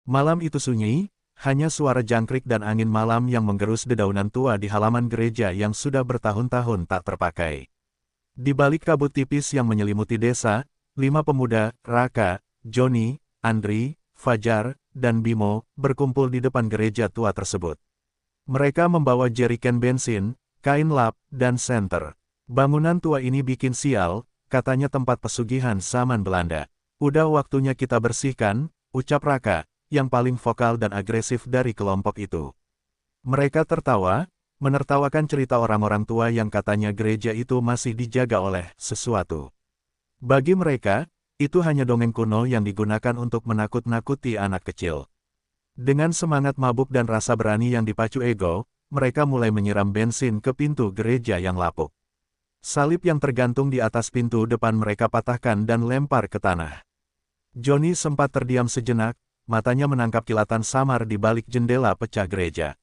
Malam itu sunyi, hanya suara jangkrik dan angin malam yang menggerus dedaunan tua di halaman gereja yang sudah bertahun-tahun tak terpakai. Di balik kabut tipis yang menyelimuti desa, 5 pemuda, Raka, Joni, Andri, Fajar, dan Bimo, berkumpul di depan gereja tua tersebut. Mereka membawa jeriken bensin, kain lap, dan senter. Bangunan tua ini bikin sial, katanya tempat pesugihan zaman Belanda. Udah waktunya kita bersihkan, ucap Raka, yang paling vokal dan agresif dari kelompok itu. Mereka tertawa, menertawakan cerita orang-orang tua yang katanya gereja itu masih dijaga oleh sesuatu. Bagi mereka, itu hanya dongeng kuno yang digunakan untuk menakut-nakuti anak kecil. Dengan semangat mabuk dan rasa berani yang dipacu ego, mereka mulai menyiram bensin ke pintu gereja yang lapuk. Salib yang tergantung di atas pintu depan mereka patahkan dan lempar ke tanah. Joni sempat terdiam sejenak, matanya menangkap kilatan samar di balik jendela pecah gereja.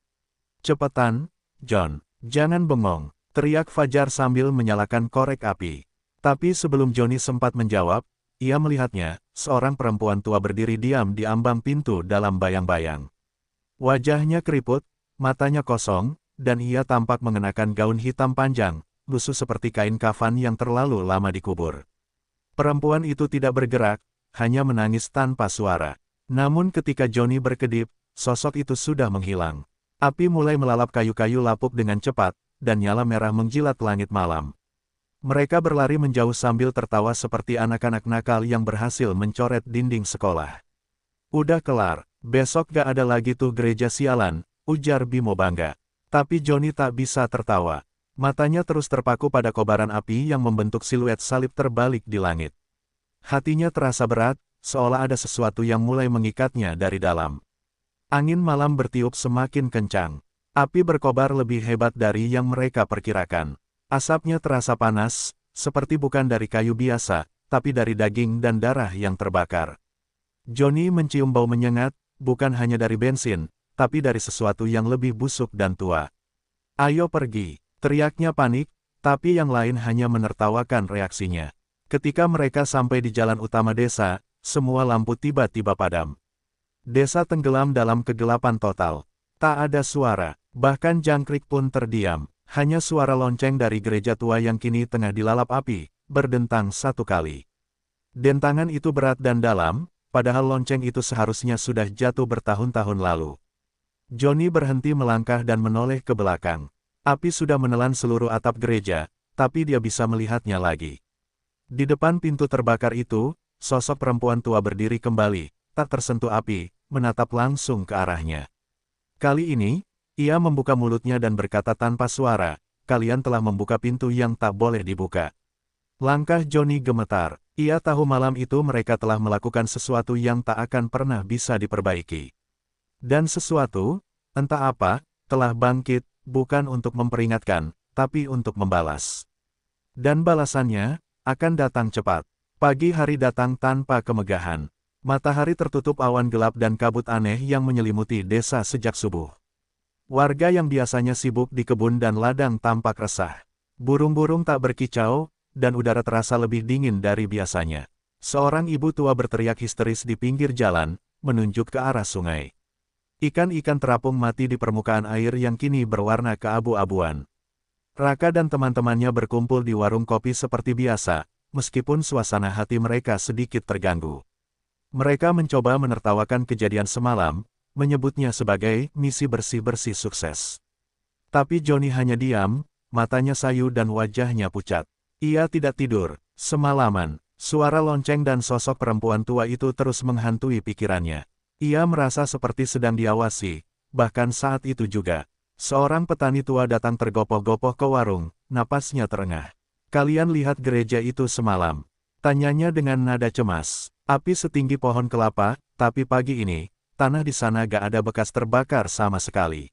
"Cepetan, John, jangan bengong," teriak Fajar sambil menyalakan korek api. Tapi sebelum Joni sempat menjawab, ia melihatnya, seorang perempuan tua berdiri diam di ambang pintu dalam bayang-bayang. Wajahnya keriput, matanya kosong, dan ia tampak mengenakan gaun hitam panjang, lusuh seperti kain kafan yang terlalu lama dikubur. Perempuan itu tidak bergerak, hanya menangis tanpa suara. Namun ketika Joni berkedip, sosok itu sudah menghilang. Api mulai melalap kayu-kayu lapuk dengan cepat, dan nyala merah menjilat langit malam. Mereka berlari menjauh sambil tertawa seperti anak-anak nakal yang berhasil mencoret dinding sekolah. "Udah kelar, besok gak ada lagi tuh gereja sialan," ujar Bimo bangga. Tapi Joni tak bisa tertawa. Matanya terus terpaku pada kobaran api yang membentuk siluet salib terbalik di langit. Hatinya terasa berat, seolah ada sesuatu yang mulai mengikatnya dari dalam. Angin malam bertiup semakin kencang. Api berkobar lebih hebat dari yang mereka perkirakan. Asapnya terasa panas, seperti bukan dari kayu biasa, tapi dari daging dan darah yang terbakar. Joni mencium bau menyengat, bukan hanya dari bensin, tapi dari sesuatu yang lebih busuk dan tua. "Ayo pergi," teriaknya panik, tapi yang lain hanya menertawakan reaksinya. Ketika mereka sampai di jalan utama desa, semua lampu tiba-tiba padam. Desa tenggelam dalam kegelapan total. Tak ada suara, bahkan jangkrik pun terdiam. Hanya suara lonceng dari gereja tua yang kini tengah dilalap api, berdentang satu kali. Dentangan itu berat dan dalam, padahal lonceng itu seharusnya sudah jatuh bertahun-tahun lalu. Joni berhenti melangkah dan menoleh ke belakang. Api sudah menelan seluruh atap gereja, tapi dia bisa melihatnya lagi. Di depan pintu terbakar itu, sosok perempuan tua berdiri kembali, tak tersentuh api, menatap langsung ke arahnya. Kali ini, ia membuka mulutnya dan berkata tanpa suara, "Kalian telah membuka pintu yang tak boleh dibuka." Langkah Joni gemetar. Ia tahu malam itu mereka telah melakukan sesuatu yang tak akan pernah bisa diperbaiki. Dan sesuatu, entah apa, telah bangkit, bukan untuk memperingatkan, tapi untuk membalas. Dan balasannya akan datang cepat. Pagi hari datang tanpa kemegahan. Matahari tertutup awan gelap dan kabut aneh yang menyelimuti desa sejak subuh. Warga yang biasanya sibuk di kebun dan ladang tampak resah. Burung-burung tak berkicau, dan udara terasa lebih dingin dari biasanya. Seorang ibu tua berteriak histeris di pinggir jalan, menunjuk ke arah sungai. Ikan-ikan terapung mati di permukaan air yang kini berwarna keabu-abuan. Raka dan teman-temannya berkumpul di warung kopi seperti biasa, meskipun suasana hati mereka sedikit terganggu. Mereka mencoba menertawakan kejadian semalam, menyebutnya sebagai misi bersih-bersih sukses. Tapi Joni hanya diam, matanya sayu dan wajahnya pucat. Ia tidak tidur. Semalaman, suara lonceng dan sosok perempuan tua itu terus menghantui pikirannya. Ia merasa seperti sedang diawasi, bahkan saat itu juga. Seorang petani tua datang tergopoh-gopoh ke warung, napasnya terengah. "Kalian lihat gereja itu semalam?" tanyanya dengan nada cemas. "Api setinggi pohon kelapa, tapi pagi ini, tanah di sana gak ada bekas terbakar sama sekali."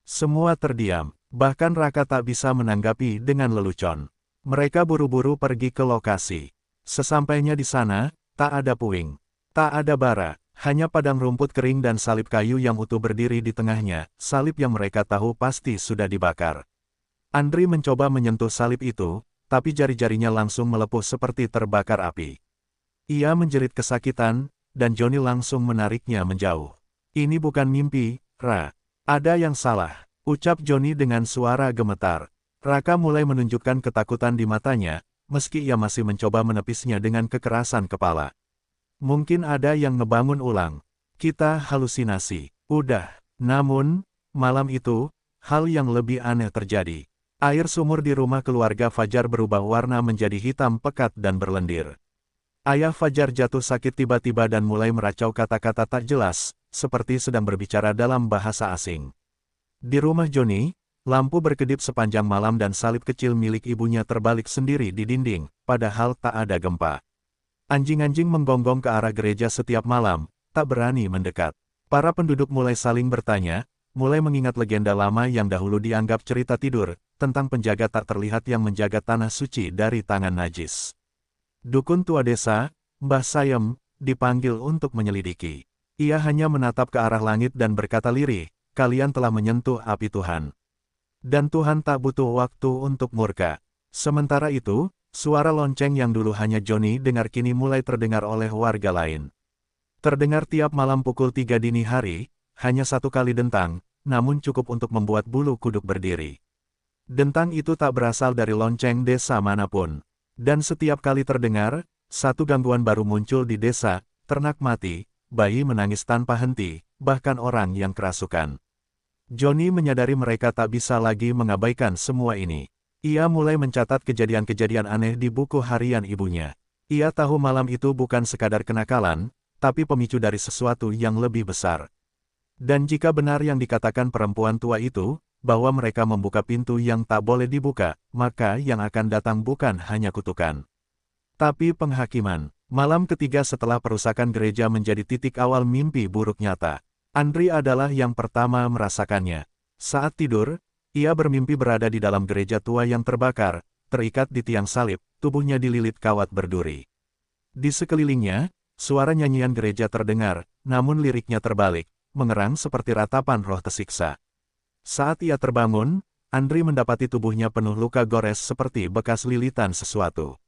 Semua terdiam, bahkan Raka tak bisa menanggapi dengan lelucon. Mereka buru-buru pergi ke lokasi. Sesampainya di sana, tak ada puing, tak ada bara. Hanya padang rumput kering dan salib kayu yang utuh berdiri di tengahnya, salib yang mereka tahu pasti sudah dibakar. Andri mencoba menyentuh salib itu, tapi jari-jarinya langsung melepuh seperti terbakar api. Ia menjerit kesakitan, dan Joni langsung menariknya menjauh. Ini bukan mimpi, Ra. Ada yang salah, ucap Johnny dengan suara gemetar. Raka mulai menunjukkan ketakutan di matanya, meski ia masih mencoba menepisnya dengan kekerasan kepala. Mungkin ada yang ngebangun ulang. Kita halusinasi. Udah. Namun, malam itu, hal yang lebih aneh terjadi. Air sumur di rumah keluarga Fajar berubah warna menjadi hitam pekat dan berlendir. Ayah Fajar jatuh sakit tiba-tiba dan mulai meracau kata-kata tak jelas, seperti sedang berbicara dalam bahasa asing. Di rumah Johnny, lampu berkedip sepanjang malam dan salib kecil milik ibunya terbalik sendiri di dinding, padahal tak ada gempa. Anjing-anjing menggonggong ke arah gereja setiap malam, tak berani mendekat. Para penduduk mulai saling bertanya, mulai mengingat legenda lama yang dahulu dianggap cerita tidur, tentang penjaga tak terlihat yang menjaga tanah suci dari tangan najis. Dukun tua desa, Mbah Sayem, dipanggil untuk menyelidiki. Ia hanya menatap ke arah langit dan berkata lirih, kalian telah menyentuh api Tuhan. Dan Tuhan tak butuh waktu untuk murka. Sementara itu, suara lonceng yang dulu hanya Johnny dengar kini mulai terdengar oleh warga lain. Terdengar tiap malam pukul 3 dini hari, hanya satu kali dentang, namun cukup untuk membuat bulu kuduk berdiri. Dentang itu tak berasal dari lonceng desa manapun. Dan setiap kali terdengar, satu gangguan baru muncul di desa, ternak mati, bayi menangis tanpa henti, bahkan orang yang kerasukan. Johnny menyadari mereka tak bisa lagi mengabaikan semua ini. Ia mulai mencatat kejadian-kejadian aneh di buku harian ibunya. Ia tahu malam itu bukan sekadar kenakalan, tapi pemicu dari sesuatu yang lebih besar. Dan jika benar yang dikatakan perempuan tua itu, bahwa mereka membuka pintu yang tak boleh dibuka, maka yang akan datang bukan hanya kutukan, tapi penghakiman. Malam ketiga setelah perusakan gereja menjadi titik awal mimpi buruk nyata. Andri adalah yang pertama merasakannya. Saat tidur, ia bermimpi berada di dalam gereja tua yang terbakar, terikat di tiang salib, tubuhnya dililit kawat berduri. Di sekelilingnya, suara nyanyian gereja terdengar, namun liriknya terbalik, mengerang seperti ratapan roh tersiksa. Saat ia terbangun, Andri mendapati tubuhnya penuh luka gores seperti bekas lilitan sesuatu.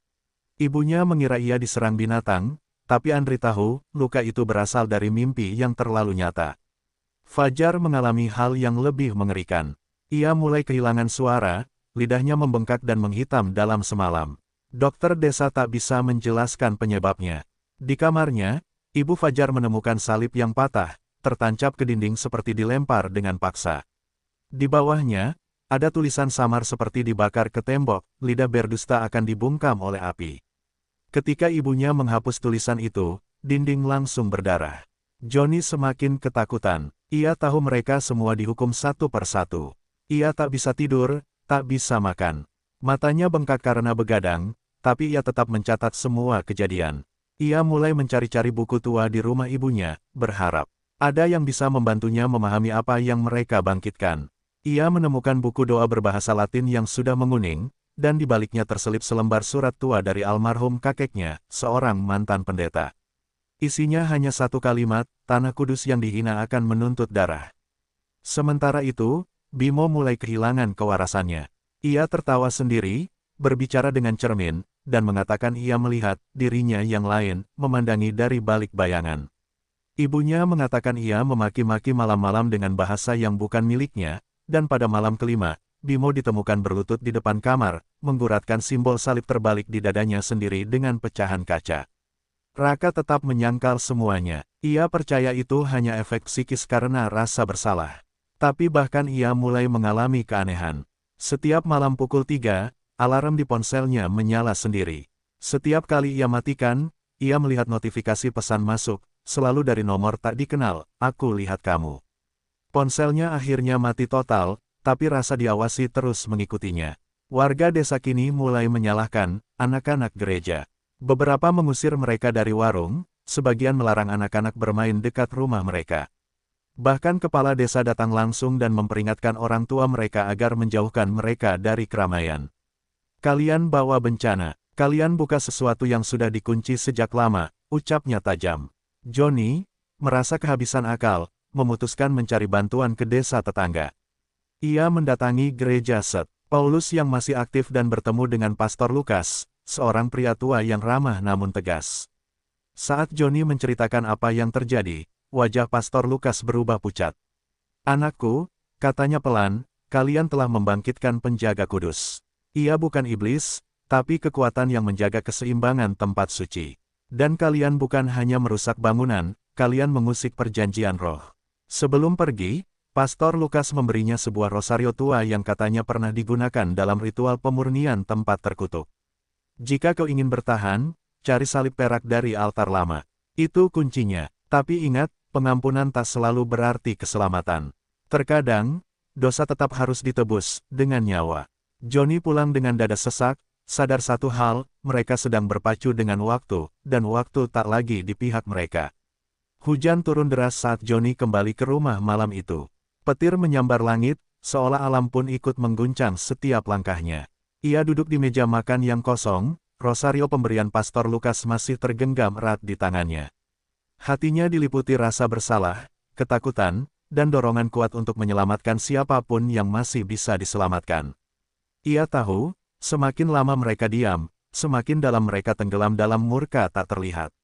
Ibunya mengira ia diserang binatang, tapi Andri tahu, luka itu berasal dari mimpi yang terlalu nyata. Fajar mengalami hal yang lebih mengerikan. Ia mulai kehilangan suara, lidahnya membengkak dan menghitam dalam semalam. Dokter desa tak bisa menjelaskan penyebabnya. Di kamarnya, Ibu Fajar menemukan salib yang patah, tertancap ke dinding seperti dilempar dengan paksa. Di bawahnya, ada tulisan samar seperti dibakar ke tembok, lidah berdusta akan dibungkam oleh api. Ketika ibunya menghapus tulisan itu, dinding langsung berdarah. Johnny semakin ketakutan. Ia tahu mereka semua dihukum satu persatu. Ia tak bisa tidur, tak bisa makan. Matanya bengkak karena begadang, tapi ia tetap mencatat semua kejadian. Ia mulai mencari-cari buku tua di rumah ibunya, berharap ada yang bisa membantunya memahami apa yang mereka bangkitkan. Ia menemukan buku doa berbahasa Latin yang sudah menguning, dan di baliknya terselip selembar surat tua dari almarhum kakeknya, seorang mantan pendeta. Isinya hanya satu kalimat, Tanah Kudus yang dihina akan menuntut darah. Sementara itu, Bimo mulai kehilangan kewarasannya. Ia tertawa sendiri, berbicara dengan cermin, dan mengatakan ia melihat dirinya yang lain, memandangi dari balik bayangan. Ibunya mengatakan ia memaki-maki malam-malam dengan bahasa yang bukan miliknya, dan pada malam kelima, Bimo ditemukan berlutut di depan kamar, mengguratkan simbol salib terbalik di dadanya sendiri dengan pecahan kaca. Raka tetap menyangkal semuanya. Ia percaya itu hanya efek psikis karena rasa bersalah. Tapi bahkan ia mulai mengalami keanehan. Setiap malam pukul 3, alarm di ponselnya menyala sendiri. Setiap kali ia matikan, ia melihat notifikasi pesan masuk, selalu dari nomor tak dikenal, aku lihat kamu. Ponselnya akhirnya mati total, tapi rasa diawasi terus mengikutinya. Warga desa kini mulai menyalahkan anak-anak gereja. Beberapa mengusir mereka dari warung, sebagian melarang anak-anak bermain dekat rumah mereka. Bahkan kepala desa datang langsung dan memperingatkan orang tua mereka agar menjauhkan mereka dari keramaian. Kalian bawa bencana, kalian buka sesuatu yang sudah dikunci sejak lama, ucapnya tajam. Johnny, merasa kehabisan akal, memutuskan mencari bantuan ke desa tetangga. Ia mendatangi gereja St. Paulus yang masih aktif dan bertemu dengan Pastor Lukas, seorang pria tua yang ramah namun tegas. Saat Johnny menceritakan apa yang terjadi, wajah Pastor Lukas berubah pucat. "Anakku," katanya pelan, "kalian telah membangkitkan penjaga kudus. Ia bukan iblis, tapi kekuatan yang menjaga keseimbangan tempat suci. Dan kalian bukan hanya merusak bangunan, kalian mengusik perjanjian roh." Sebelum pergi, Pastor Lukas memberinya sebuah rosario tua yang katanya pernah digunakan dalam ritual pemurnian tempat terkutuk. "Jika kau ingin bertahan, cari salib perak dari altar lama. Itu kuncinya. Tapi ingat, pengampunan tak selalu berarti keselamatan. Terkadang, dosa tetap harus ditebus dengan nyawa." Johnny pulang dengan dada sesak, sadar satu hal, mereka sedang berpacu dengan waktu, dan waktu tak lagi di pihak mereka. Hujan turun deras saat Johnny kembali ke rumah malam itu. Petir menyambar langit, seolah alam pun ikut mengguncang setiap langkahnya. Ia duduk di meja makan yang kosong, rosario pemberian Pastor Lukas masih tergenggam erat di tangannya. Hatinya diliputi rasa bersalah, ketakutan, dan dorongan kuat untuk menyelamatkan siapapun yang masih bisa diselamatkan. Ia tahu, semakin lama mereka diam, semakin dalam mereka tenggelam dalam murka tak terlihat.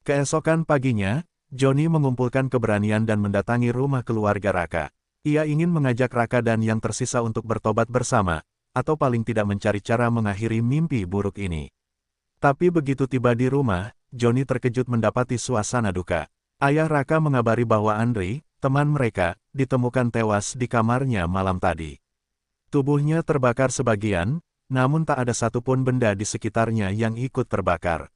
Keesokan paginya, Johnny mengumpulkan keberanian dan mendatangi rumah keluarga Raka. Ia ingin mengajak Raka dan yang tersisa untuk bertobat bersama, atau paling tidak mencari cara mengakhiri mimpi buruk ini. Tapi begitu tiba di rumah, Johnny terkejut mendapati suasana duka. Ayah Raka mengabari bahwa Andri, teman mereka, ditemukan tewas di kamarnya malam tadi. Tubuhnya terbakar sebagian, namun tak ada satupun benda di sekitarnya yang ikut terbakar.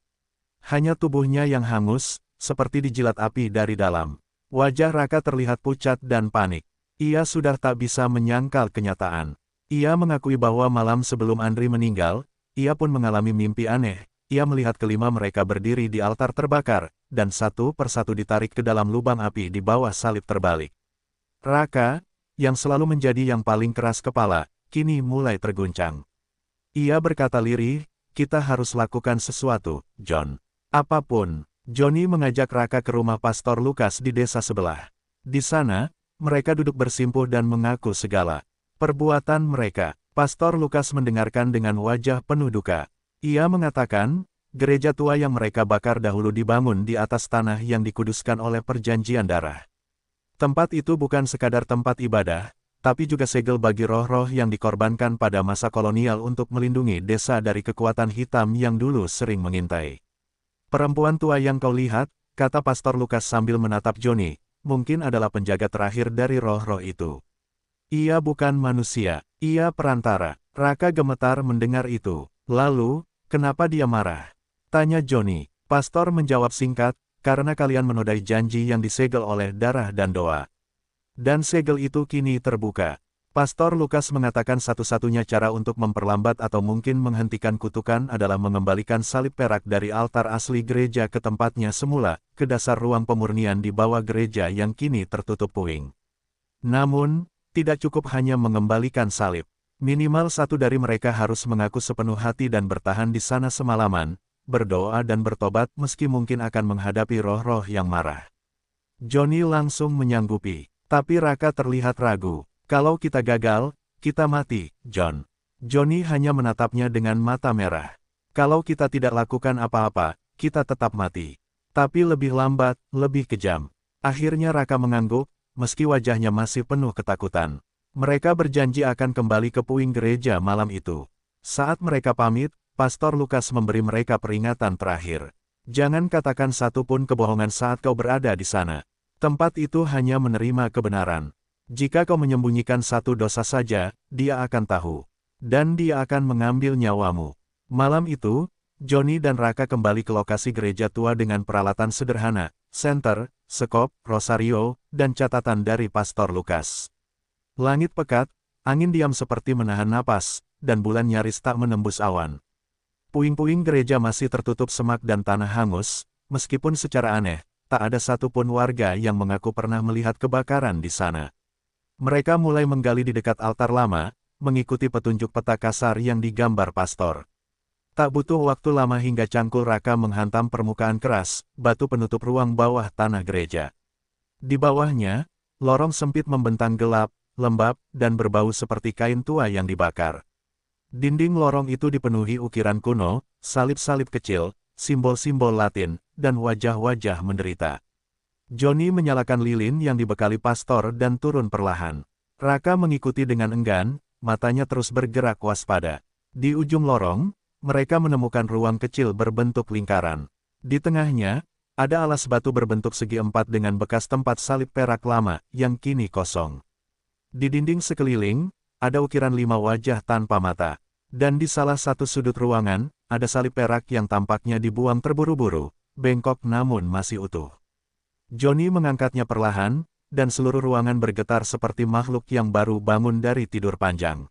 Hanya tubuhnya yang hangus, seperti dijilat api dari dalam. Wajah Raka terlihat pucat dan panik. Ia sudah tak bisa menyangkal kenyataan. Ia mengakui bahwa malam sebelum Andri meninggal, ia pun mengalami mimpi aneh. Ia melihat kelima mereka berdiri di altar terbakar, dan satu persatu ditarik ke dalam lubang api di bawah salib terbalik. Raka, yang selalu menjadi yang paling keras kepala, kini mulai terguncang. Ia berkata lirih, "Kita harus lakukan sesuatu, John. Apapun." Johnny mengajak Raka ke rumah Pastor Lukas di desa sebelah. Di sana, mereka duduk bersimpuh dan mengaku segala perbuatan mereka. Pastor Lukas mendengarkan dengan wajah penuh duka. Ia mengatakan, gereja tua yang mereka bakar dahulu dibangun di atas tanah yang dikuduskan oleh perjanjian darah. Tempat itu bukan sekadar tempat ibadah, tapi juga segel bagi roh-roh yang dikorbankan pada masa kolonial untuk melindungi desa dari kekuatan hitam yang dulu sering mengintai. "Perempuan tua yang kau lihat," kata Pastor Lukas sambil menatap Johnny, "mungkin adalah penjaga terakhir dari roh-roh itu. Ia bukan manusia, ia perantara." Raka gemetar mendengar itu. "Lalu, kenapa dia marah?" tanya Johnny. Pastor menjawab singkat, "Karena kalian menodai janji yang disegel oleh darah dan doa. Dan segel itu kini terbuka." Pastor Lukas mengatakan satu-satunya cara untuk memperlambat atau mungkin menghentikan kutukan adalah mengembalikan salib perak dari altar asli gereja ke tempatnya semula, ke dasar ruang pemurnian di bawah gereja yang kini tertutup puing. Namun, tidak cukup hanya mengembalikan salib. Minimal satu dari mereka harus mengaku sepenuh hati dan bertahan di sana semalaman, berdoa dan bertobat meski mungkin akan menghadapi roh-roh yang marah. Johnny langsung menyanggupi, tapi Raka terlihat ragu. "Kalau kita gagal, kita mati, John." Johnny hanya menatapnya dengan mata merah. "Kalau kita tidak lakukan apa-apa, kita tetap mati. Tapi lebih lambat, lebih kejam." Akhirnya Raka mengangguk, meski wajahnya masih penuh ketakutan. Mereka berjanji akan kembali ke puing gereja malam itu. Saat mereka pamit, Pastor Lukas memberi mereka peringatan terakhir. "Jangan katakan satu pun kebohongan saat kau berada di sana. Tempat itu hanya menerima kebenaran. Jika kau menyembunyikan satu dosa saja, dia akan tahu. Dan dia akan mengambil nyawamu." Malam itu, Johnny dan Raka kembali ke lokasi gereja tua dengan peralatan sederhana, senter, sekop, rosario, dan catatan dari Pastor Lukas. Langit pekat, angin diam seperti menahan napas, dan bulan nyaris tak menembus awan. Puing-puing gereja masih tertutup semak dan tanah hangus, meskipun secara aneh, tak ada satupun warga yang mengaku pernah melihat kebakaran di sana. Mereka mulai menggali di dekat altar lama, mengikuti petunjuk peta kasar yang digambar pastor. Tak butuh waktu lama hingga cangkul Raka menghantam permukaan keras, batu penutup ruang bawah tanah gereja. Di bawahnya, lorong sempit membentang gelap, lembab, dan berbau seperti kain tua yang dibakar. Dinding lorong itu dipenuhi ukiran kuno, salib-salib kecil, simbol-simbol Latin, dan wajah-wajah menderita. Johnny menyalakan lilin yang dibekali pastor dan turun perlahan. Raka mengikuti dengan enggan, matanya terus bergerak waspada. Di ujung lorong, mereka menemukan ruang kecil berbentuk lingkaran. Di tengahnya, ada alas batu berbentuk segi empat dengan bekas tempat salib perak lama yang kini kosong. Di dinding sekeliling, ada ukiran 5 wajah tanpa mata. Dan di salah satu sudut ruangan, ada salib perak yang tampaknya dibuang terburu-buru, bengkok namun masih utuh. Johnny mengangkatnya perlahan, dan seluruh ruangan bergetar seperti makhluk yang baru bangun dari tidur panjang.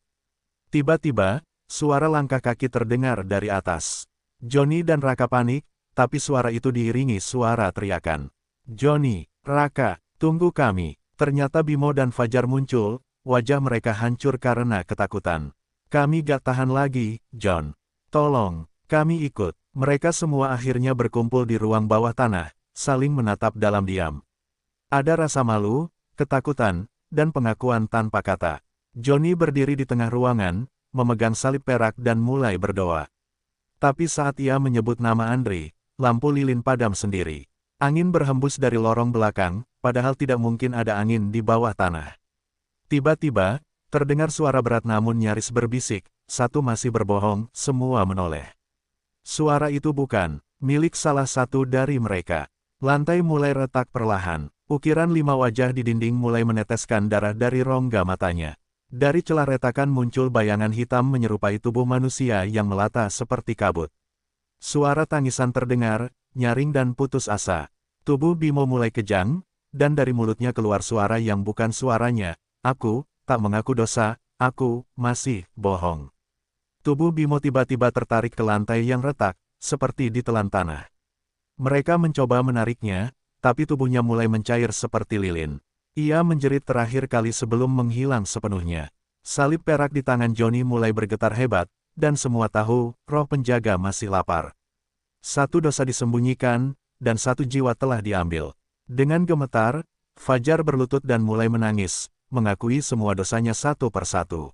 Tiba-tiba, suara langkah kaki terdengar dari atas. Johnny dan Raka panik, tapi suara itu diiringi suara teriakan. "Johnny, Raka, tunggu kami." Ternyata Bimo dan Fajar muncul, wajah mereka hancur karena ketakutan. "Kami gak tahan lagi, John. Tolong, kami ikut." Mereka semua akhirnya berkumpul di ruang bawah tanah, saling menatap dalam diam. Ada rasa malu, ketakutan, dan pengakuan tanpa kata. Johnny berdiri di tengah ruangan, memegang salib perak dan mulai berdoa. Tapi saat ia menyebut nama Andre, lampu lilin padam sendiri. Angin berhembus dari lorong belakang, padahal tidak mungkin ada angin di bawah tanah. Tiba-tiba, terdengar suara berat namun nyaris berbisik, "Satu masih berbohong." Semua menoleh. Suara itu bukan milik salah satu dari mereka. Lantai mulai retak perlahan. Ukiran 5 wajah di dinding mulai meneteskan darah dari rongga matanya. Dari celah retakan muncul bayangan hitam menyerupai tubuh manusia yang melata seperti kabut. Suara tangisan terdengar, nyaring dan putus asa. Tubuh Bimo mulai kejang, dan dari mulutnya keluar suara yang bukan suaranya. "Aku tak mengaku dosa, aku masih bohong." Tubuh Bimo tiba-tiba tertarik ke lantai yang retak, seperti ditelan tanah. Mereka mencoba menariknya, tapi tubuhnya mulai mencair seperti lilin. Ia menjerit terakhir kali sebelum menghilang sepenuhnya. Salib perak di tangan Johnny mulai bergetar hebat, dan semua tahu, roh penjaga masih lapar. Satu dosa disembunyikan, dan satu jiwa telah diambil. Dengan gemetar, Fajar berlutut dan mulai menangis, mengakui semua dosanya satu persatu.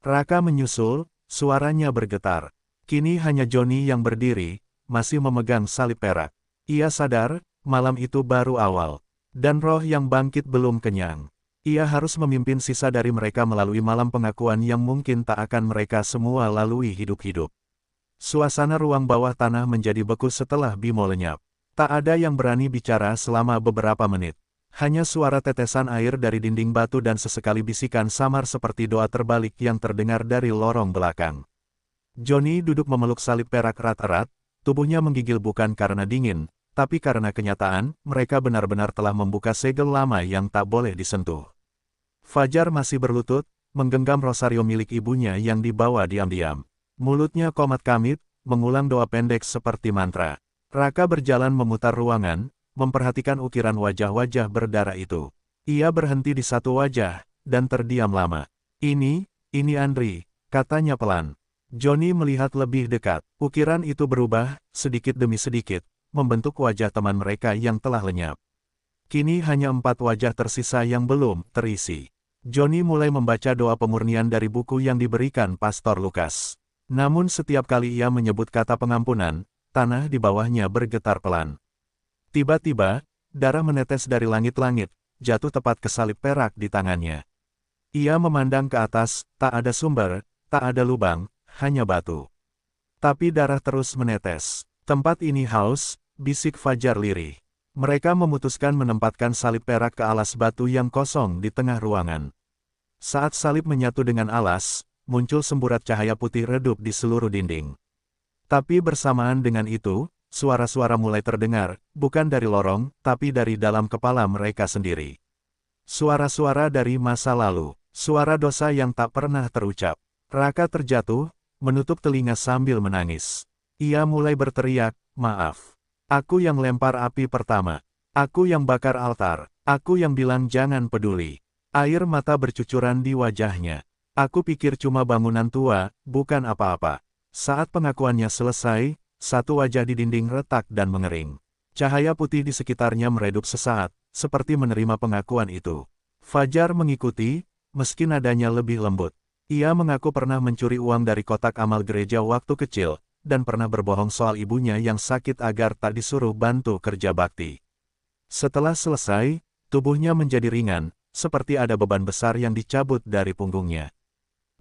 Raka menyusul, suaranya bergetar. Kini hanya Johnny yang berdiri, masih memegang salib perak. Ia sadar, malam itu baru awal. Dan roh yang bangkit belum kenyang. Ia harus memimpin sisa dari mereka melalui malam pengakuan yang mungkin tak akan mereka semua lalui hidup-hidup. Suasana ruang bawah tanah menjadi beku setelah Bimo lenyap. Tak ada yang berani bicara selama beberapa menit. Hanya suara tetesan air dari dinding batu dan sesekali bisikan samar seperti doa terbalik yang terdengar dari lorong belakang. Johnny duduk memeluk salib perak erat-erat, tubuhnya menggigil bukan karena dingin, tapi karena kenyataan, mereka benar-benar telah membuka segel lama yang tak boleh disentuh. Fajar masih berlutut, menggenggam rosario milik ibunya yang dibawa diam-diam. Mulutnya komat-kamit, mengulang doa pendek seperti mantra. Raka berjalan memutar ruangan, memperhatikan ukiran wajah-wajah berdarah itu. Ia berhenti di satu wajah, dan terdiam lama. Ini Andri, katanya pelan. Johnny melihat lebih dekat. Ukiran itu berubah, sedikit demi sedikit, membentuk wajah teman mereka yang telah lenyap. Kini hanya 4 wajah tersisa yang belum terisi. Johnny mulai membaca doa pemurnian dari buku yang diberikan Pastor Lukas. Namun setiap kali ia menyebut kata pengampunan, tanah di bawahnya bergetar pelan. Tiba-tiba, darah menetes dari langit-langit, jatuh tepat ke salib perak di tangannya. Ia memandang ke atas, tak ada sumber, tak ada lubang, hanya batu. Tapi darah terus menetes. "Tempat ini haus," bisik Fajar lirih. Mereka memutuskan menempatkan salib perak ke alas batu yang kosong di tengah ruangan. Saat salib menyatu dengan alas, muncul semburat cahaya putih redup di seluruh dinding. Tapi bersamaan dengan itu, suara-suara mulai terdengar, bukan dari lorong, tapi dari dalam kepala mereka sendiri. Suara-suara dari masa lalu, suara dosa yang tak pernah terucap. Raka terjatuh, menutup telinga sambil menangis. Ia mulai berteriak, "Maaf. Aku yang lempar api pertama. Aku yang bakar altar. Aku yang bilang jangan peduli." Air mata bercucuran di wajahnya. "Aku pikir cuma bangunan tua, bukan apa-apa." Saat pengakuannya selesai, satu wajah di dinding retak dan mengering. Cahaya putih di sekitarnya meredup sesaat, seperti menerima pengakuan itu. Fajar mengikuti, meski nadanya lebih lembut. Ia mengaku pernah mencuri uang dari kotak amal gereja waktu kecil, dan pernah berbohong soal ibunya yang sakit agar tak disuruh bantu kerja bakti. Setelah selesai, tubuhnya menjadi ringan, seperti ada beban besar yang dicabut dari punggungnya.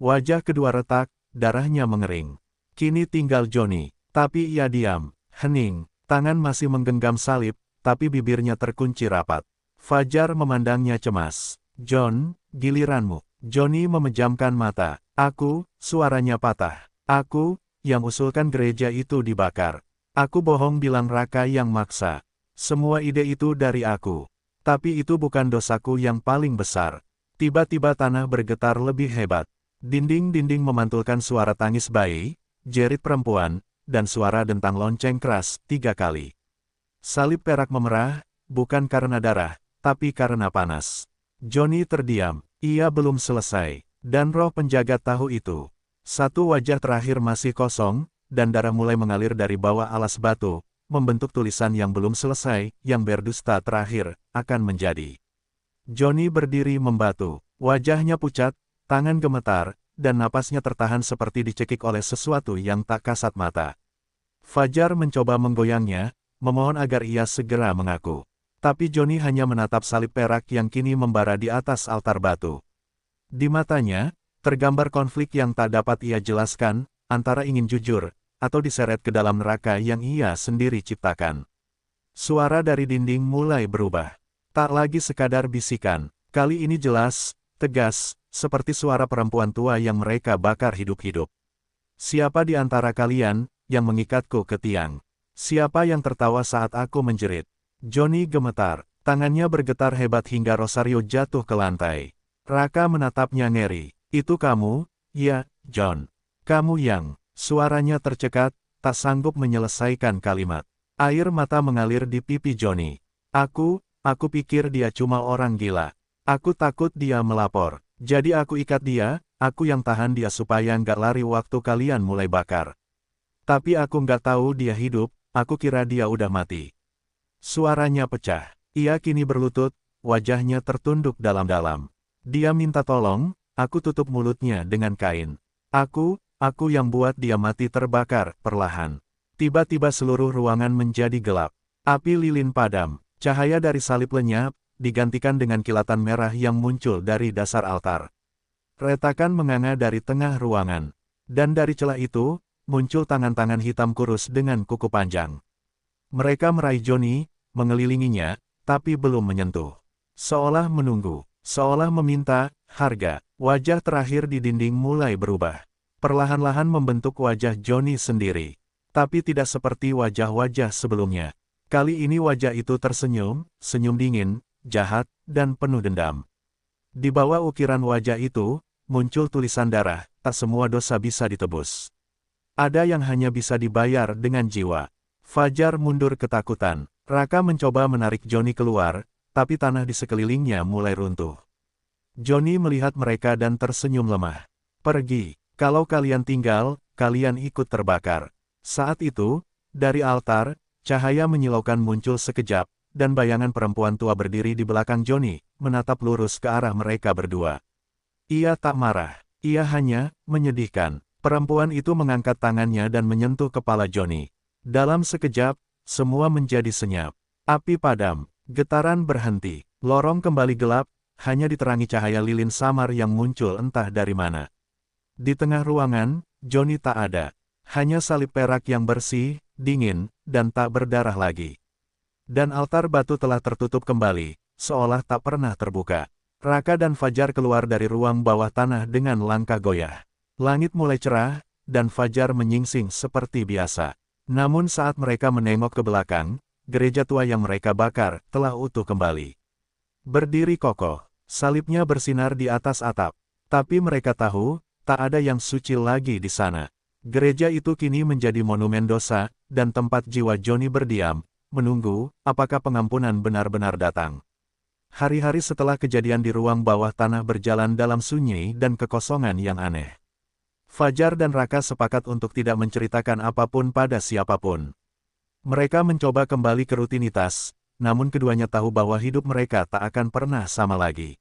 Wajah kedua retak, darahnya mengering. Kini tinggal Johnny, tapi ia diam, hening, tangan masih menggenggam salib, tapi bibirnya terkunci rapat. Fajar memandangnya cemas. John, giliranmu. Johnny memejamkan mata. Aku, suaranya patah. Aku, yang usulkan gereja itu dibakar. Aku bohong, bilang Raka yang maksa. Semua ide itu dari aku. Tapi itu bukan dosaku yang paling besar. Tiba-tiba tanah bergetar lebih hebat. Dinding-dinding memantulkan suara tangis bayi, jerit perempuan, dan suara dentang lonceng keras 3 kali. Salib perak memerah, bukan karena darah, tapi karena panas. Johnny terdiam, ia belum selesai, dan roh penjaga tahu itu. Satu wajah terakhir masih kosong, dan darah mulai mengalir dari bawah alas batu, membentuk tulisan yang belum selesai, yang berdusta terakhir, akan menjadi. Johnny berdiri membatu, wajahnya pucat, tangan gemetar, dan napasnya tertahan seperti dicekik oleh sesuatu yang tak kasat mata. Fajar mencoba menggoyangnya, memohon agar ia segera mengaku. Tapi Johnny hanya menatap salib perak yang kini membara di atas altar batu. Di matanya, tergambar konflik yang tak dapat ia jelaskan, antara ingin jujur, atau diseret ke dalam neraka yang ia sendiri ciptakan. Suara dari dinding mulai berubah. Tak lagi sekadar bisikan, kali ini jelas, tegas, seperti suara perempuan tua yang mereka bakar hidup-hidup. Siapa di antara kalian, yang mengikatku ke tiang? Siapa yang tertawa saat aku menjerit? Johnny gemetar, tangannya bergetar hebat hingga Rosario jatuh ke lantai. Raka menatapnya ngeri. Itu kamu, ya, John. Kamu yang... Suaranya tercekat, tak sanggup menyelesaikan kalimat. Air mata mengalir di pipi Johnny. Aku pikir dia cuma orang gila. Aku takut dia melapor. Jadi aku ikat dia, aku yang tahan dia supaya nggak lari waktu kalian mulai bakar. Tapi aku nggak tahu dia hidup, aku kira dia udah mati. Suaranya pecah. Ia kini berlutut, wajahnya tertunduk dalam-dalam. Dia minta tolong, aku tutup mulutnya dengan kain. Aku yang buat dia mati terbakar, perlahan. Tiba-tiba seluruh ruangan menjadi gelap. Api lilin padam, cahaya dari salib lenyap, digantikan dengan kilatan merah yang muncul dari dasar altar. Retakan menganga dari tengah ruangan. Dan dari celah itu, muncul tangan-tangan hitam kurus dengan kuku panjang. Mereka meraih Johnny, mengelilinginya, tapi belum menyentuh. Seolah menunggu, seolah meminta harga. Wajah terakhir di dinding mulai berubah. Perlahan-lahan membentuk wajah Johnny sendiri. Tapi tidak seperti wajah-wajah sebelumnya. Kali ini wajah itu tersenyum, senyum dingin, jahat, dan penuh dendam. Di bawah ukiran wajah itu, muncul tulisan darah, tak semua dosa bisa ditebus. Ada yang hanya bisa dibayar dengan jiwa. Fajar mundur ketakutan. Raka mencoba menarik Johnny keluar, tapi tanah di sekelilingnya mulai runtuh. Johnny melihat mereka dan tersenyum lemah. Pergi. Kalau kalian tinggal, kalian ikut terbakar. Saat itu, dari altar, cahaya menyilaukan muncul sekejap, dan bayangan perempuan tua berdiri di belakang Johnny, menatap lurus ke arah mereka berdua. Ia tak marah, ia hanya menyedihkan. Perempuan itu mengangkat tangannya dan menyentuh kepala Johnny. Dalam sekejap, semua menjadi senyap. Api padam, getaran berhenti, lorong kembali gelap, hanya diterangi cahaya lilin samar yang muncul entah dari mana. Di tengah ruangan, Johnny tak ada. Hanya salib perak yang bersih, dingin, dan tak berdarah lagi. Dan altar batu telah tertutup kembali, seolah tak pernah terbuka. Raka dan Fajar keluar dari ruang bawah tanah dengan langkah goyah. Langit mulai cerah, dan Fajar menyingsing seperti biasa. Namun saat mereka menengok ke belakang, gereja tua yang mereka bakar telah utuh kembali. Berdiri kokoh, salibnya bersinar di atas atap. Tapi mereka tahu, tak ada yang suci lagi di sana. Gereja itu kini menjadi monumen dosa, dan tempat jiwa Johnny berdiam, menunggu, apakah pengampunan benar-benar datang. Hari-hari setelah kejadian di ruang bawah tanah berjalan dalam sunyi dan kekosongan yang aneh. Fajar dan Raka sepakat untuk tidak menceritakan apapun pada siapapun. Mereka mencoba kembali ke rutinitas, namun keduanya tahu bahwa hidup mereka tak akan pernah sama lagi.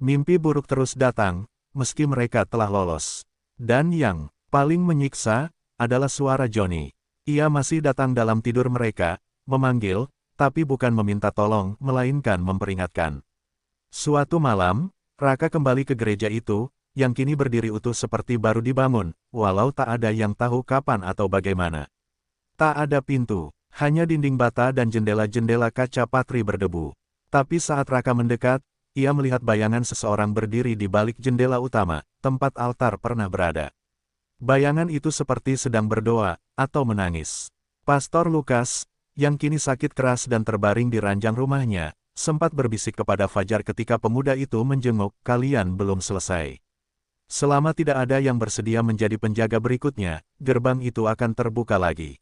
Mimpi buruk terus datang, meski mereka telah lolos. Dan yang paling menyiksa adalah suara Johnny. Ia masih datang dalam tidur mereka, memanggil, tapi bukan meminta tolong, melainkan memperingatkan. Suatu malam, Raka kembali ke gereja itu, yang kini berdiri utuh seperti baru dibangun, walau tak ada yang tahu kapan atau bagaimana. Tak ada pintu, hanya dinding bata dan jendela-jendela kaca patri berdebu. Tapi saat Raka mendekat, ia melihat bayangan seseorang berdiri di balik jendela utama, tempat altar pernah berada. Bayangan itu seperti sedang berdoa, atau menangis. Pastor Lukas, yang kini sakit keras dan terbaring di ranjang rumahnya, sempat berbisik kepada Fajar ketika pemuda itu menjenguk, "Kalian belum selesai. Selama tidak ada yang bersedia menjadi penjaga berikutnya, gerbang itu akan terbuka lagi."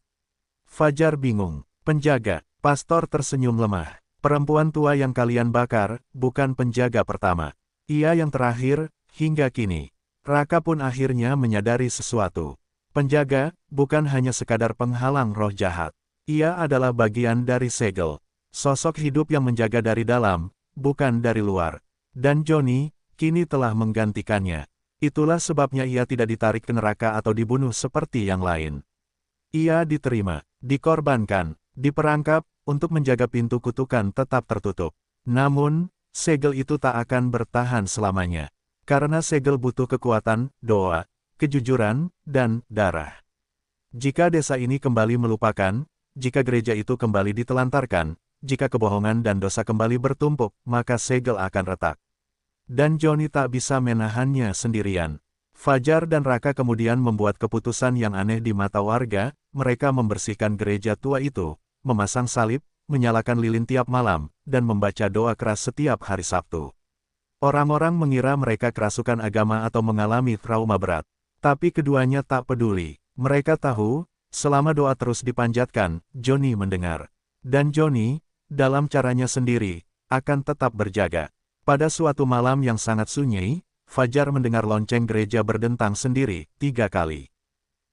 Fajar bingung. "Penjaga?" Pastor tersenyum lemah. "Perempuan tua yang kalian bakar, bukan penjaga pertama. Ia yang terakhir, hingga kini." Raka pun akhirnya menyadari sesuatu. Penjaga, bukan hanya sekadar penghalang roh jahat. Ia adalah bagian dari segel. Sosok hidup yang menjaga dari dalam, bukan dari luar. Dan Johnny, kini telah menggantikannya. Itulah sebabnya ia tidak ditarik ke neraka atau dibunuh seperti yang lain. Ia diterima, dikorbankan, diperangkap, untuk menjaga pintu kutukan tetap tertutup. Namun, segel itu tak akan bertahan selamanya. Karena segel butuh kekuatan, doa, kejujuran, dan darah. Jika desa ini kembali melupakan, jika gereja itu kembali ditelantarkan, jika kebohongan dan dosa kembali bertumpuk, maka segel akan retak. Dan Johnny tak bisa menahannya sendirian. Fajar dan Raka kemudian membuat keputusan yang aneh di mata warga, mereka membersihkan gereja tua itu, memasang salib, menyalakan lilin tiap malam, dan membaca doa keras setiap hari Sabtu. Orang-orang mengira mereka kerasukan agama atau mengalami trauma berat. Tapi keduanya tak peduli. Mereka tahu, selama doa terus dipanjatkan, Johnny mendengar. Dan Johnny, dalam caranya sendiri, akan tetap berjaga. Pada suatu malam yang sangat sunyi, Fajar mendengar lonceng gereja berdentang sendiri, 3 kali.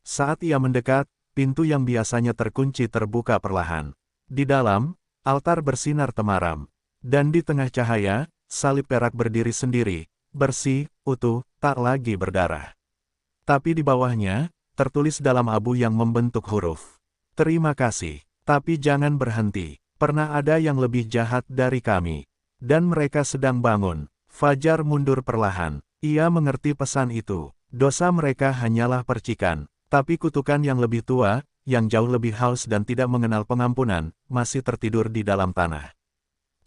Saat ia mendekat, pintu yang biasanya terkunci terbuka perlahan. Di dalam, altar bersinar temaram. Dan di tengah cahaya, salib perak berdiri sendiri, bersih, utuh, tak lagi berdarah. Tapi di bawahnya, tertulis dalam abu yang membentuk huruf. "Terima kasih, tapi jangan berhenti. Pernah ada yang lebih jahat dari kami. Dan mereka sedang bangun." Fajar mundur perlahan. Ia mengerti pesan itu. Dosa mereka hanyalah percikan. Tapi kutukan yang lebih tua, yang jauh lebih haus dan tidak mengenal pengampunan, masih tertidur di dalam tanah.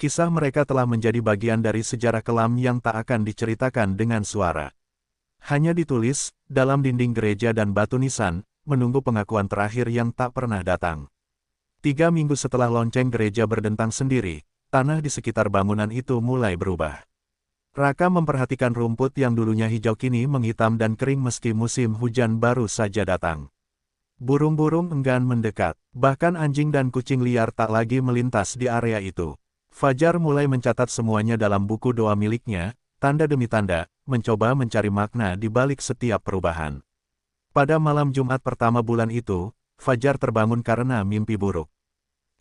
Kisah mereka telah menjadi bagian dari sejarah kelam yang tak akan diceritakan dengan suara. Hanya ditulis, dalam dinding gereja dan batu nisan, menunggu pengakuan terakhir yang tak pernah datang. 3 minggu setelah lonceng gereja berdentang sendiri, tanah di sekitar bangunan itu mulai berubah. Raka memperhatikan rumput yang dulunya hijau kini menghitam dan kering meski musim hujan baru saja datang. Burung-burung enggan mendekat, bahkan anjing dan kucing liar tak lagi melintas di area itu. Fajar mulai mencatat semuanya dalam buku doa miliknya, tanda demi tanda, mencoba mencari makna di balik setiap perubahan. Pada malam Jumat pertama bulan itu, Fajar terbangun karena mimpi buruk.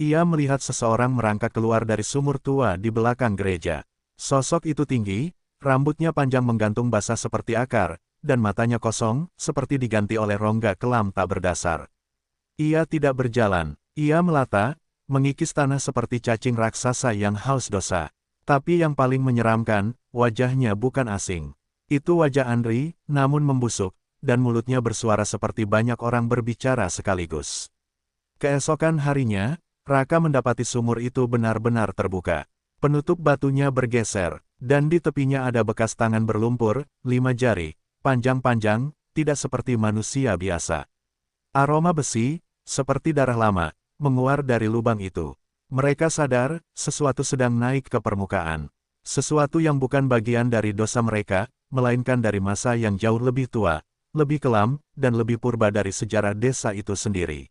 Ia melihat seseorang merangkak keluar dari sumur tua di belakang gereja. Sosok itu tinggi, rambutnya panjang menggantung basah seperti akar, dan matanya kosong, seperti diganti oleh rongga kelam tak berdasar. Ia tidak berjalan, ia melata, mengikis tanah seperti cacing raksasa yang haus dosa. Tapi yang paling menyeramkan, wajahnya bukan asing. Itu wajah Andri, namun membusuk, dan mulutnya bersuara seperti banyak orang berbicara sekaligus. Keesokan harinya, Raka mendapati sumur itu benar-benar terbuka. Penutup batunya bergeser, dan di tepinya ada bekas tangan berlumpur, 5 jari, panjang-panjang, tidak seperti manusia biasa. Aroma besi, seperti darah lama, menguar dari lubang itu. Mereka sadar, sesuatu sedang naik ke permukaan. Sesuatu yang bukan bagian dari dosa mereka, melainkan dari masa yang jauh lebih tua, lebih kelam, dan lebih purba dari sejarah desa itu sendiri.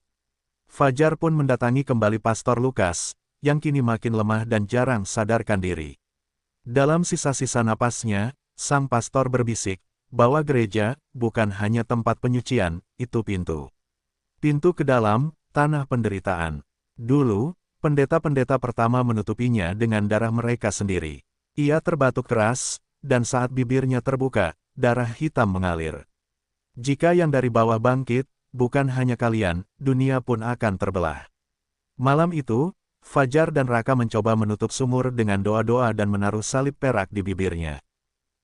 Fajar pun mendatangi kembali Pastor Lukas, yang kini makin lemah dan jarang sadarkan diri. Dalam sisa-sisa napasnya, sang pastor berbisik, bahwa gereja, bukan hanya tempat penyucian, itu pintu. Pintu ke dalam, tanah penderitaan. Dulu, pendeta-pendeta pertama menutupinya dengan darah mereka sendiri. Ia terbatuk keras, dan saat bibirnya terbuka, darah hitam mengalir. Jika yang dari bawah bangkit, bukan hanya kalian, dunia pun akan terbelah. Malam itu, Fajar dan Raka mencoba menutup sumur dengan doa-doa dan menaruh salib perak di bibirnya.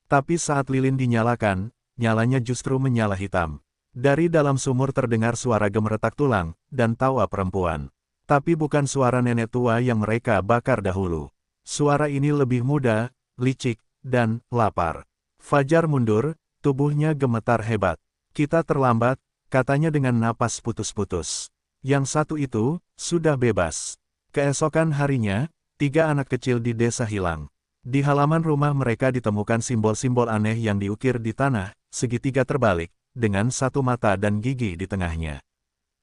Tapi saat lilin dinyalakan, nyalanya justru menyala hitam. Dari dalam sumur terdengar suara gemeretak tulang dan tawa perempuan. Tapi bukan suara nenek tua yang mereka bakar dahulu. Suara ini lebih muda, licik, dan lapar. Fajar mundur, tubuhnya gemetar hebat. Kita terlambat, katanya dengan napas putus-putus. Yang satu itu, sudah bebas. Keesokan harinya, 3 anak kecil di desa hilang. Di halaman rumah mereka ditemukan simbol-simbol aneh yang diukir di tanah, segitiga terbalik, dengan 1 mata dan gigi di tengahnya.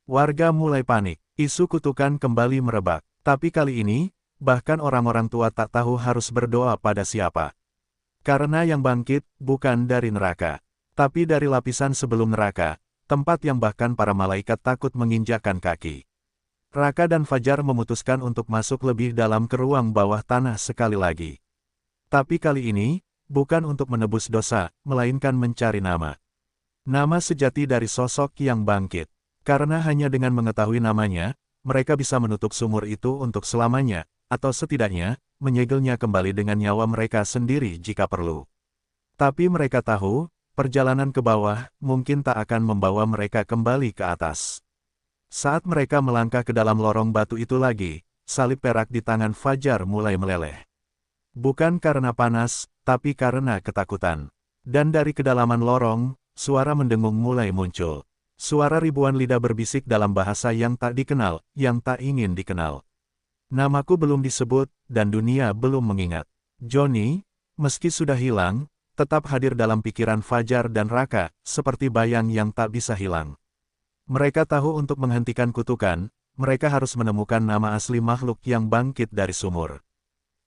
Warga mulai panik, isu kutukan kembali merebak. Tapi kali ini, bahkan orang-orang tua tak tahu harus berdoa pada siapa. Karena yang bangkit, bukan dari neraka, tapi dari lapisan sebelum neraka, tempat yang bahkan para malaikat takut menginjakkan kaki. Raka dan Fajar memutuskan untuk masuk lebih dalam ke ruang bawah tanah sekali lagi. Tapi kali ini, bukan untuk menebus dosa, melainkan mencari nama. Nama sejati dari sosok yang bangkit. Karena hanya dengan mengetahui namanya, mereka bisa menutup sumur itu untuk selamanya, atau setidaknya, menyegelnya kembali dengan nyawa mereka sendiri jika perlu. Tapi mereka tahu, perjalanan ke bawah mungkin tak akan membawa mereka kembali ke atas. Saat mereka melangkah ke dalam lorong batu itu lagi, salib perak di tangan Fajar mulai meleleh. Bukan karena panas, tapi karena ketakutan. Dan dari kedalaman lorong, suara mendengung mulai muncul. Suara ribuan lidah berbisik dalam bahasa yang tak dikenal, yang tak ingin dikenal. Namaku belum disebut, dan dunia belum mengingat. Johnny, meski sudah hilang, tetap hadir dalam pikiran Fajar dan Raka, seperti bayang yang tak bisa hilang. Mereka tahu untuk menghentikan kutukan, mereka harus menemukan nama asli makhluk yang bangkit dari sumur.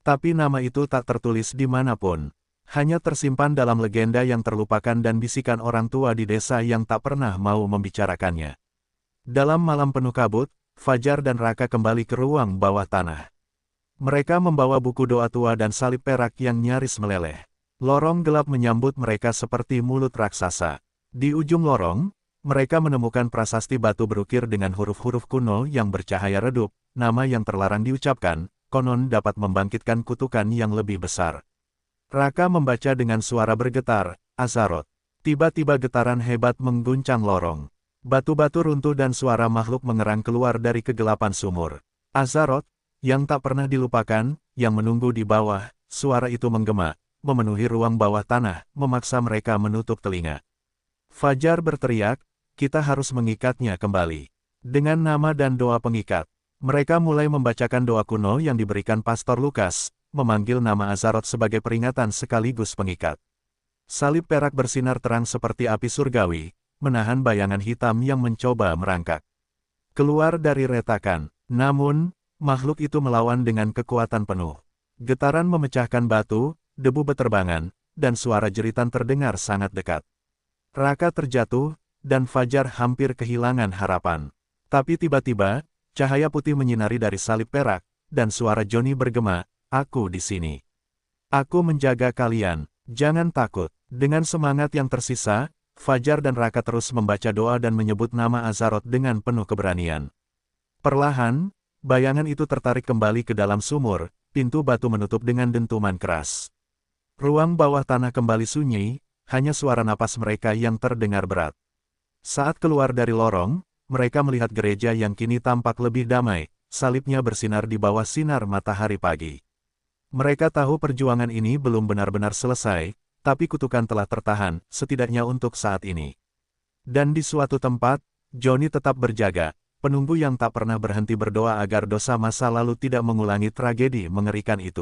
Tapi nama itu tak tertulis dimanapun. Hanya tersimpan dalam legenda yang terlupakan dan bisikan orang tua di desa yang tak pernah mau membicarakannya. Dalam malam penuh kabut, Fajar dan Raka kembali ke ruang bawah tanah. Mereka membawa buku doa tua dan salib perak yang nyaris meleleh. Lorong gelap menyambut mereka seperti mulut raksasa. Di ujung lorong, mereka menemukan prasasti batu berukir dengan huruf-huruf kuno yang bercahaya redup, nama yang terlarang diucapkan, konon dapat membangkitkan kutukan yang lebih besar. Raka membaca dengan suara bergetar, Azaroth. Tiba-tiba getaran hebat mengguncang lorong. Batu-batu runtuh dan suara makhluk mengerang keluar dari kegelapan sumur. Azaroth, yang tak pernah dilupakan, yang menunggu di bawah, suara itu menggema, memenuhi ruang bawah tanah, memaksa mereka menutup telinga. Fajar berteriak, kita harus mengikatnya kembali. Dengan nama dan doa pengikat, mereka mulai membacakan doa kuno yang diberikan Pastor Lukas, memanggil nama Azaroth sebagai peringatan sekaligus pengikat. Salib perak bersinar terang seperti api surgawi, menahan bayangan hitam yang mencoba merangkak. Keluar dari retakan, namun, makhluk itu melawan dengan kekuatan penuh. Getaran memecahkan batu, debu beterbangan, dan suara jeritan terdengar sangat dekat. Raka terjatuh, dan Fajar hampir kehilangan harapan. Tapi tiba-tiba, cahaya putih menyinari dari salib perak, dan suara Johnny bergema, aku di sini. Aku menjaga kalian, jangan takut. Dengan semangat yang tersisa, Fajar dan Raka terus membaca doa dan menyebut nama Azaroth dengan penuh keberanian. Perlahan, bayangan itu tertarik kembali ke dalam sumur, pintu batu menutup dengan dentuman keras. Ruang bawah tanah kembali sunyi, hanya suara napas mereka yang terdengar berat. Saat keluar dari lorong, mereka melihat gereja yang kini tampak lebih damai, salibnya bersinar di bawah sinar matahari pagi. Mereka tahu perjuangan ini belum benar-benar selesai, tapi kutukan telah tertahan, setidaknya untuk saat ini. Dan di suatu tempat, Johnny tetap berjaga, penunggu yang tak pernah berhenti berdoa agar dosa masa lalu tidak mengulangi tragedi mengerikan itu.